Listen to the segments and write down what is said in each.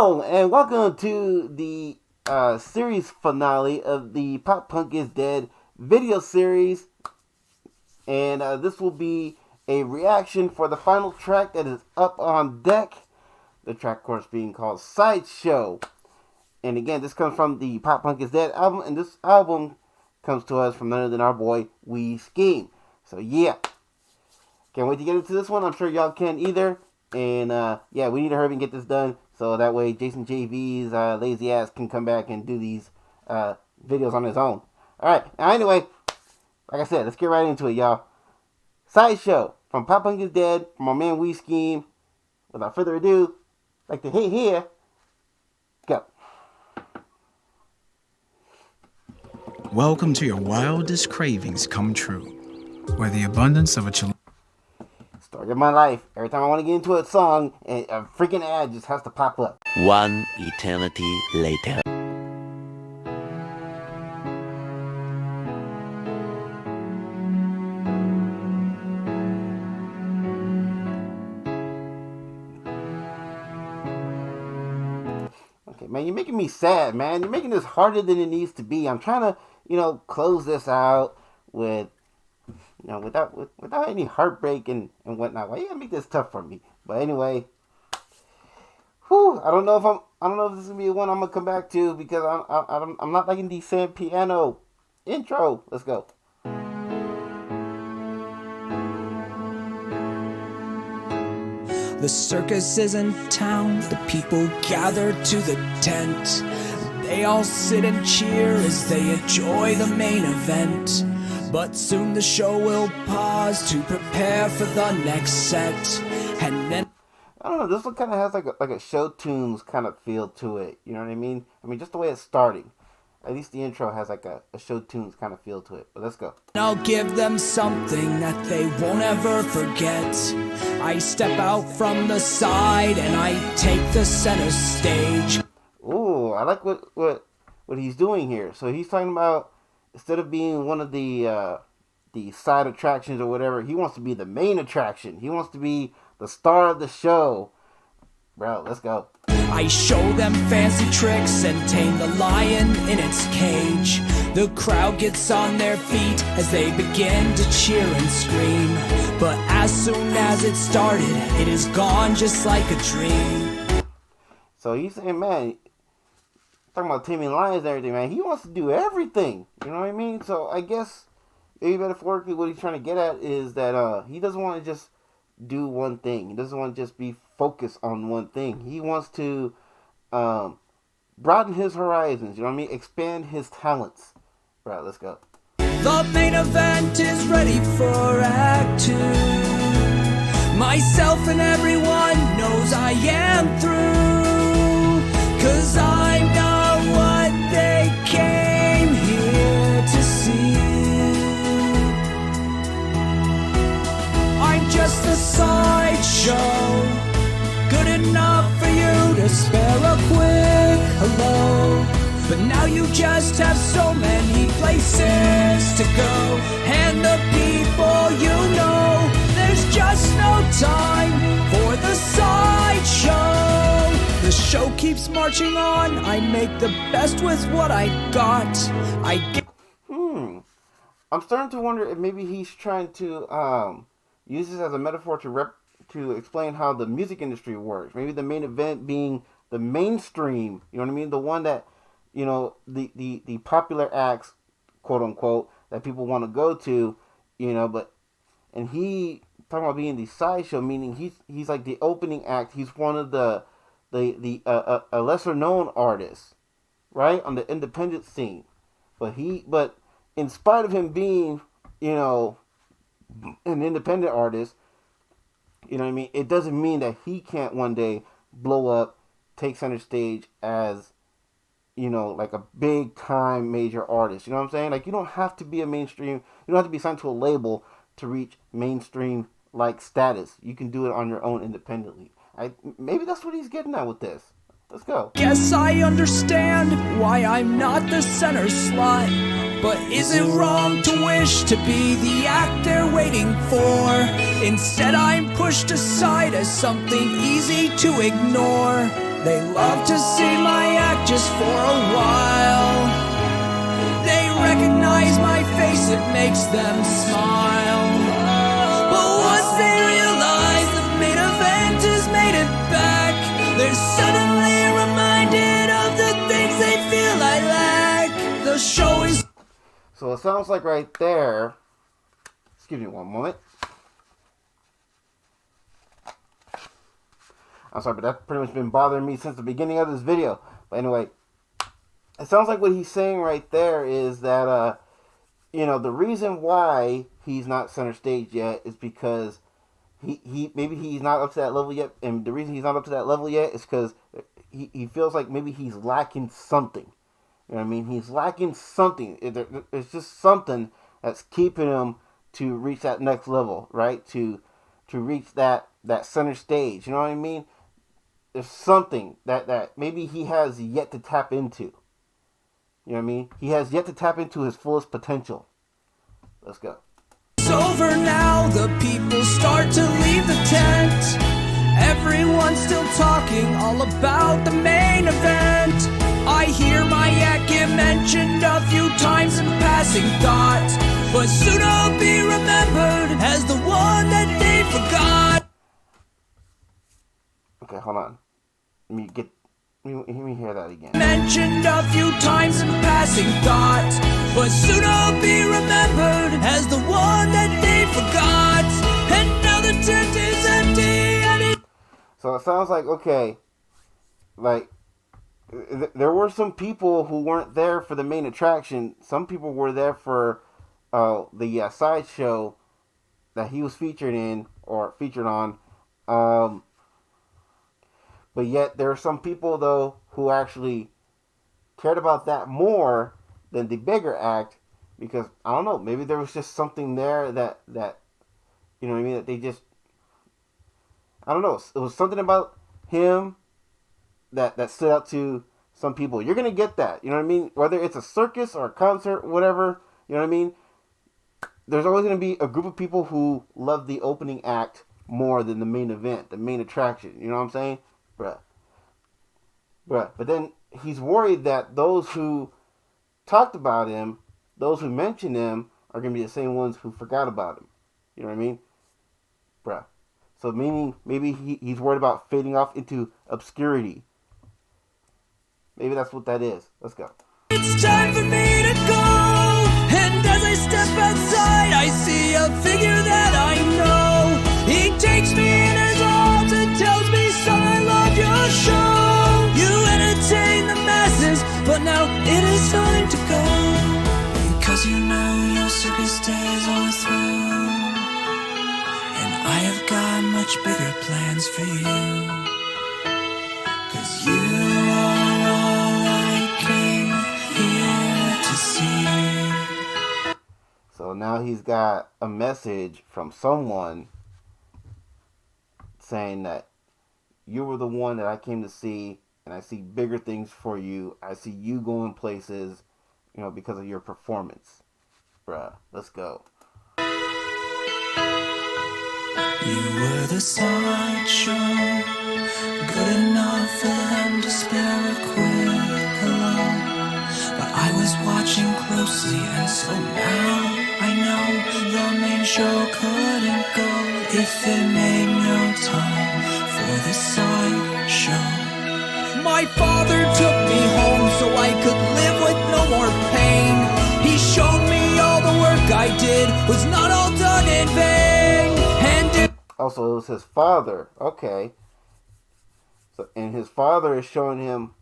Hello, and welcome to the series finale of the Pop Punk is Dead video series. And this will be a reaction for the final track that is up on deck. The track, of course, being called Sideshow. And again, this comes from the Pop Punk is Dead album, and this album comes to us from none other than our boy, Skeem. So yeah, can't wait to get into this one. I'm sure y'all can either. And yeah, we need to hurry and get this done, so that way Jason JV's lazy ass can come back and do these videos on his own. Alright, now anyway, like I said, let's get right into it, y'all. Sideshow from Pop Punk is Dead, from my man Skeem. Without further ado, like to hit here. Go. Welcome to your wildest cravings come true, where the abundance of a Story of my life. Every time I want to get into a song, a freaking ad just has to pop up. One eternity later. Okay, man, you're making me sad, man. You're making this harder than it needs to be. I'm trying to, close this out with, without any heartbreak and whatnot. Why you gotta make this tough for me? But anyway, I don't know if this is gonna be one I'm gonna come back to, because I'm not liking the sad piano intro. Let's go. The circus is in town, the people gather to the tent. They all sit and cheer as they enjoy the main event. But soon the show will pause to prepare for the next set. And then I don't know, this one kind of has like a show tunes kind of feel to it. You know what I mean? I mean, just the way it's starting. At least the intro has like a show tunes kind of feel to it. But let's go. I'll give them something that they won't ever forget. I step out from the side and I take the center stage. Ooh, I like what he's doing here. So he's talking about, instead of being one of the side attractions or whatever, he wants to be the main attraction. He wants to be the star of the show. Bro, let's go. I show them fancy tricks and tame the lion in its cage. The crowd gets on their feet as they begin to cheer and scream. But as soon as it started, it is gone just like a dream. So he's saying, man, talking about taming lions and everything, man, he wants to do everything. You know what I mean? So I guess maybe metaphorically what he's trying to get at is that he doesn't want to just do one thing. He doesn't want to just be focused on one thing. He wants to broaden his horizons, you know what I mean? Expand his talents. Right, let's go. The main event is ready for Act 2. Myself and everyone knows I am through, 'cause I'm not what they came here to see. I'm just a sideshow, good enough for you to spare a quick hello. But now you just have so many places to go, and the people you know, there's just no time for the sideshow. The show keeps marching on, I make the best with what I got. I'm starting to wonder if maybe he's trying to use this as a metaphor to explain how the music industry works. Maybe the main event being the mainstream, you know what I mean? The one that, the popular acts, quote unquote, that people want to go to, and he talking about being the sideshow, meaning he's like the opening act. He's one of the a lesser known artist, right, on the independent scene. But in spite of him being, an independent artist, you know what I mean, it doesn't mean that he can't one day blow up, take center stage as, like a big time major artist. You know what I'm saying? Like, you don't have to be a mainstream, you don't have to be signed to a label to reach mainstream like status. You can do it on your own independently. Maybe that's what he's getting at with this. Let's go. Guess I understand why I'm not the center slot. But is it wrong to wish to be the act they're waiting for? Instead I'm pushed aside as something easy to ignore. They love to see my act just for a while. They recognize my face, it makes them smile. But once they realize the main event has made it back, they're suddenly reminded of the things they feel I lack. The show is... So it sounds like right there... Excuse me one moment. I'm sorry, but that's pretty much been bothering me since the beginning of this video. But anyway, it sounds like what he's saying right there is that, you know, the reason why he's not center stage yet is because maybe he's not up to that level yet. And the reason he's not up to that level yet is because he feels like maybe he's lacking something. You know what I mean? He's lacking something. It's just something that's keeping him to reach that next level, right? To reach that center stage. You know what I mean? There's something that maybe he has yet to tap into. You know what I mean? He has yet to tap into his fullest potential. Let's go. It's over now, the people start to leave the tent. Everyone's still talking all about the main event. I hear my act get mentioned a few times in passing thought, but soon I'll be remembered as the one that they forgot. Okay, hold on. Let me hear that again. Mentioned a few times in passing thought, but soon I'll be remembered as the one that they forgot. And now the tent is empty and it... So it sounds like, okay, like, there were some people who weren't there for the main attraction. Some people were there for the sideshow that he was featured in or featured on. But yet there are some people, though, who actually cared about that more than the bigger act. Because, I don't know, maybe there was just something there that you know what I mean, that they just... I don't know. It was something about him that stood out to some people. You're going to get that. You know what I mean? Whether it's a circus or a concert, whatever. You know what I mean? There's always going to be a group of people who love the opening act more than the main event, the main attraction. You know what I'm saying? Bruh. But then he's worried that those who talked about him, those who mentioned him, are going to be the same ones who forgot about him. You know what I mean? Bruh. So meaning maybe he's worried about fading off into obscurity. Maybe that's what that is. Let's go. It's time for me to go. And as I step outside, I see a figure that I know. He takes me in his arms and tells me, son, I love your show. You entertain the masses, but now it is time to go. Because you know your circus days are through. And I have got much bigger plans for you. 'Cause you are all I came here to see. So now he's got a message from someone saying that you were the one that I came to see, and I see bigger things for you. I see you going places, you know, because of your performance. Bruh, let's go. You were the sideshow, good enough for them to spare a quick hello. But I was watching closely, and so now I know the main show couldn't go if it made no time for the sideshow. My father took me home so I could live with no more pain. He showed me all the work I did was not all done in vain. Also, it was his father. Okay. So, and his father is showing him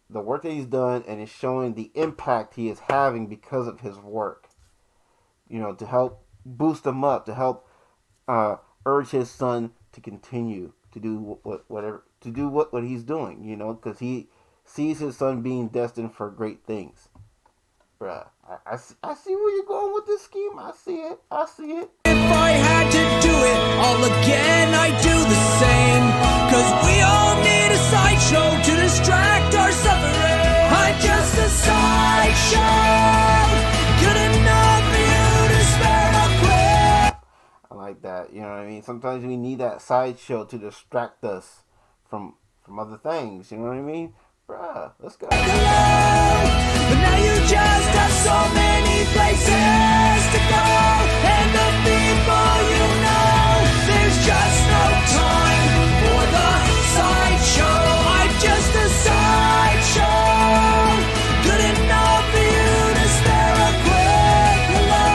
the work that he's done, and is showing the impact he is having because of his work. You know, to help boost him up, to help urge his son to continue to do what he's doing. You know, because he sees his son being destined for great things. Bruh, I see where you're going with this scheme. I see it. If I had to do it all again, I'd do the same. 'Cause we all need a sideshow to distract our suffering. I'm just a sideshow, good enough for you to spare a quick. I like that. You know what I mean? Sometimes we need that sideshow to distract us from from other things. You know what I mean? Bruh, let's go. But now you just have so many places to go, and the people you know, there's just no time for the sideshow. I'm just a sideshow, good enough for you to spare a quick hello.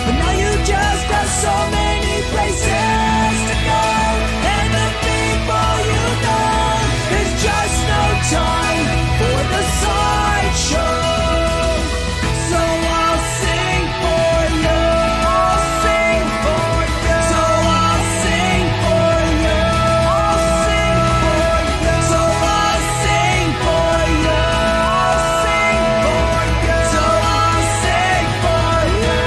But now you just have so many places to go, and the people you know, there's just no time for the sideshow. So I'll sing for you. I'll sing for you. So I'll sing for you. I'll sing for you. So I'll sing for you. I'll sing for you. So I'll sing for you.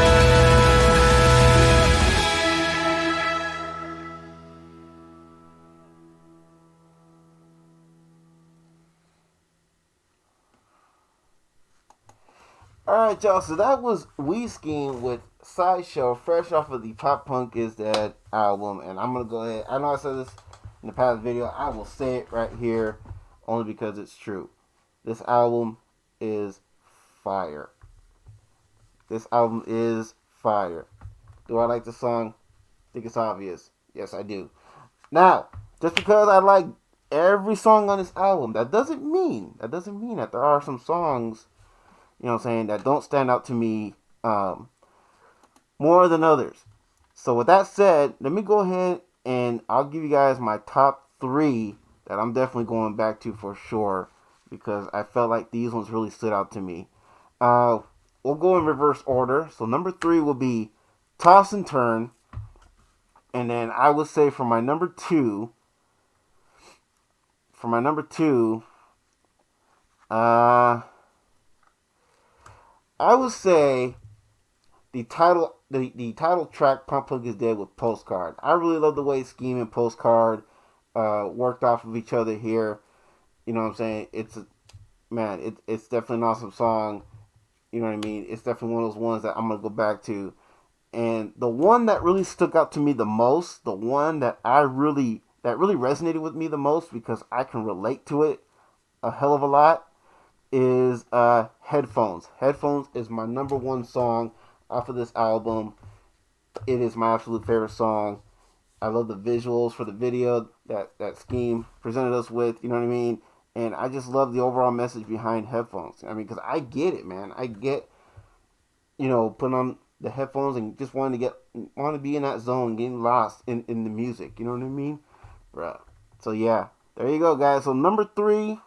Alright, y'all, so that was Skeem with Sideshow, fresh off of the Pop Punk Is Dead album. And I'm going to go ahead, I know I said this in the past video, I will say it right here, only because it's true. This album is fire. This album is fire. Do I like the song? I think it's obvious. Yes, I do. Now, just because I like every song on this album, that doesn't mean that there are some songs, you know what I'm saying, that don't stand out to me more than others. So with that said, let me go ahead and I'll give you guys my top 3 that I'm definitely going back to for sure, because I felt like these ones really stood out to me. We'll go in reverse order. So number 3 will be Toss and Turn. And then I would say for my number 2, I would say the title track, Pop Punk Is Dead, with Postcard. I really love the way Skeem and Postcard worked off of each other here. You know what I'm saying? It's definitely an awesome song. You know what I mean? It's definitely one of those ones that I'm going to go back to. And the one that really stuck out to me the most, the one that really resonated with me the most, because I can relate to it a hell of a lot, is Headphones. Headphones is my number 1 song off of this album. It is my absolute favorite song. I love the visuals for the video that Skeem presented us with, you know what I mean? And I just love the overall message behind Headphones. I mean, because I get it, man. I get, putting on the headphones and just want to be in that zone, getting lost in the music, you know what I mean? Bruh. So yeah, there you go, guys. So number 3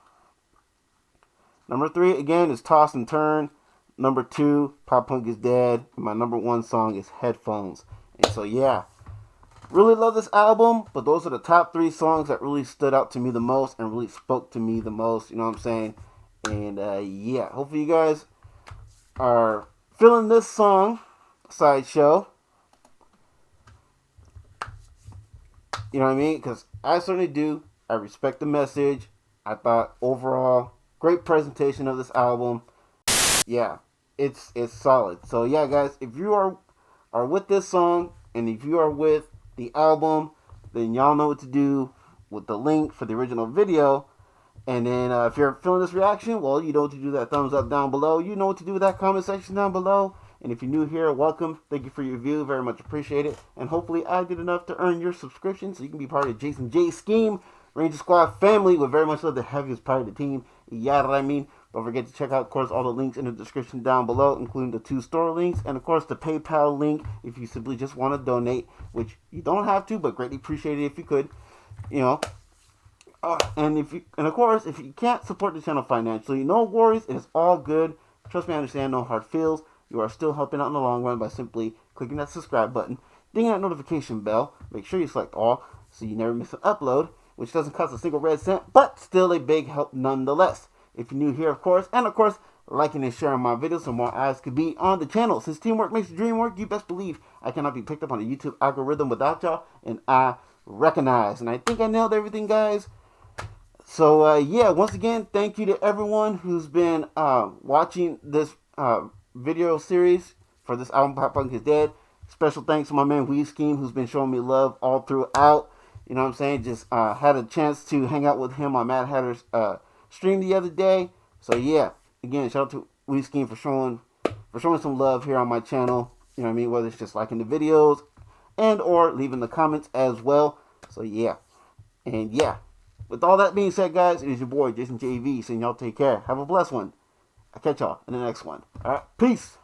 again is Toss and Turn. Number 2, Pop Punk Is Dead. And my number 1 song is Headphones. And so yeah, really love this album, but those are the top 3 songs that really stood out to me the most and really spoke to me the most, you know what I'm saying? And yeah, hopefully you guys are feeling this song, Sideshow. You know what I mean? Because I certainly do. I respect the message. I thought overall, great presentation of this album. Yeah, it's solid. So yeah, guys, if you are with this song and if you are with the album, then y'all know what to do with the link for the original video. And then if you're feeling this reaction, well, you know what to do, that thumbs up down below. You know what to do with that comment section down below. And if you're new here, welcome. Thank you for your view. Very much appreciate it. And hopefully I did enough to earn your subscription so you can be part of Jason J Skeem Ranger Squad family. Would very much love to have you as part of the team. Yeah, what I mean. Don't forget to check out, of course, all the links in the description down below, including the 2 store links and, of course, the PayPal link if you simply just want to donate, which you don't have to, but greatly appreciate it if you could, and of course, if you can't support the channel financially, no worries. It's all good. Trust me, I understand. No hard feels. You are still helping out in the long run by simply clicking that subscribe button, dinging that notification bell. Make sure you select all so you never miss an upload, which doesn't cost a single red cent, but still a big help nonetheless. If you're new here, of course, and of course, liking and sharing my videos so more eyes could be on the channel. Since teamwork makes the dream work, you best believe I cannot be picked up on the YouTube algorithm without y'all, and I recognize. And I think I nailed everything, guys. So, yeah, once again, thank you to everyone who's been watching this video series for this album, Pop Punk Is Dead. Special thanks to my man Skeem, who's been showing me love all throughout. You know what I'm saying? Just had a chance to hang out with him on Mad Hatter's stream the other day. So yeah, again, shout out to Skeem for showing some love here on my channel. You know what I mean? Whether it's just liking the videos and or leaving the comments as well. So yeah. And yeah. With all that being said, guys, it is your boy Jason JV saying y'all take care. Have a blessed one. I'll catch y'all in the next one. Alright, peace.